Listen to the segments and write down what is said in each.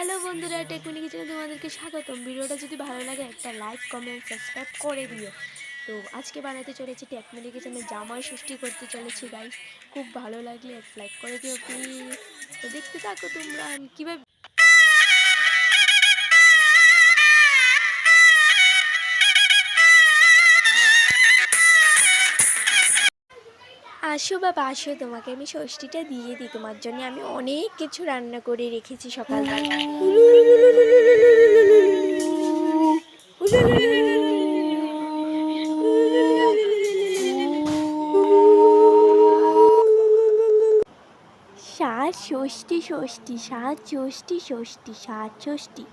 Hello বন্ধুরা, টেকমিনি কিচেনে তোমাদেরকে স্বাগতম। ভিডিওটা যদি ভালো লাগে একটা লাইক কমেন্ট সাবস্ক্রাইব করে দিও। তো আজকে বানাতে চলেছি টেকমিনি কিচেনে জামাই ষষ্ঠী করতে চলেছি গাইস। খুব ভালো লাগলে এক লাইক করে দিও প্লিজ। তো দেখতে থাকো তোমরা আমি কীভাবে আসো বাবা আসো, তোমাকে আমি ষষ্ঠীটা দিয়ে দিই। তোমার জন্য আমি অনেক কিছু রান্না করে রেখেছি সকালবেলা। সাত ষষ্ঠী ষষ্ঠী, সাত ষষ্ঠী ষষ্ঠী, সাত ষষ্ঠী।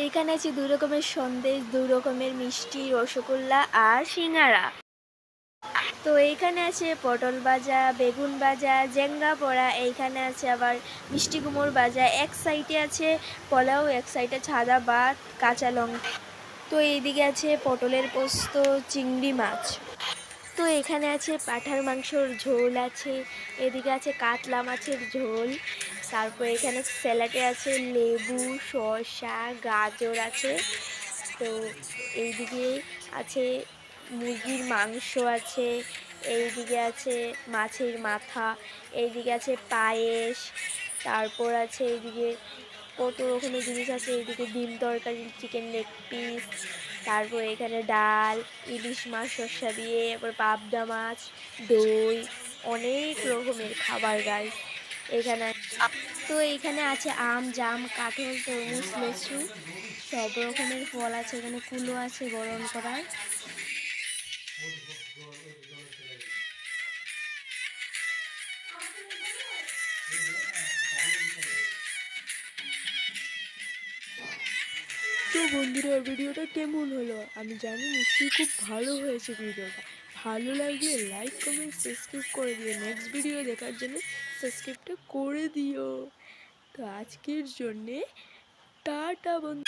এখানে আছে 2 রকমের সন্দেশ, 2 রকমের মিষ্টি, রসগোল্লা আর সিঙ্গারা। তো এইখানে আছে পটল ভাজা, বেগুন ভাজা, জেঙ্গা পোড়া, এইখানে আছে আবার মিষ্টি কুমড় ভাজা, এক সাইডে আছে পোলাও, এক সাইডে সাদা ভাত, কাঁচা লঙ্কা। তো এইদিকে আছে পটলের পোস্ত, চিংড়ি মাছ। তো এখানে আছে পাঁঠার মাংসর ঝোল আছে, এদিকে আছে কাতলা মাছের ঝোল, তারপর এখানে স্যালাডে আছে লেবু, শসা, গাজর আছে। তো এইদিকে আছে মুরগির মাংস আছে, এইদিকে আছে মাছের মাথা, এইদিকে আছে পায়েস, তারপর আছে এইদিকে কত রকমের জিনিস আছে, এইদিকে ডিম তরকারি, চিকেন লেগ পিস, তারপর এখানে ডাল, ইলিশ মাছ শসা দিয়ে, তারপর পাবদা মাছ, দই, অনেক রকমের খাবার গাইস এখানে। তো এইখানে আছে আম, জাম, কাঁঠাল, তরমুজ, লেচু, সব রকমের ফল আছে। এখানে কুলো আছে গরম করার। তো বন্ধুরা, ভিডিওটা কেমন হলো আমি জানি, নিশ্চয়ই খুব ভালো হয়েছে ভিডিওটা। ভালো লাগলে লাইক কমেন্ট সাবস্ক্রাইব করে দিও। নেক্সট ভিডিও দেখার জন্য সাবস্ক্রাইবটা করে দিও। তো আজকের জন্যে টাটা বন্ধু।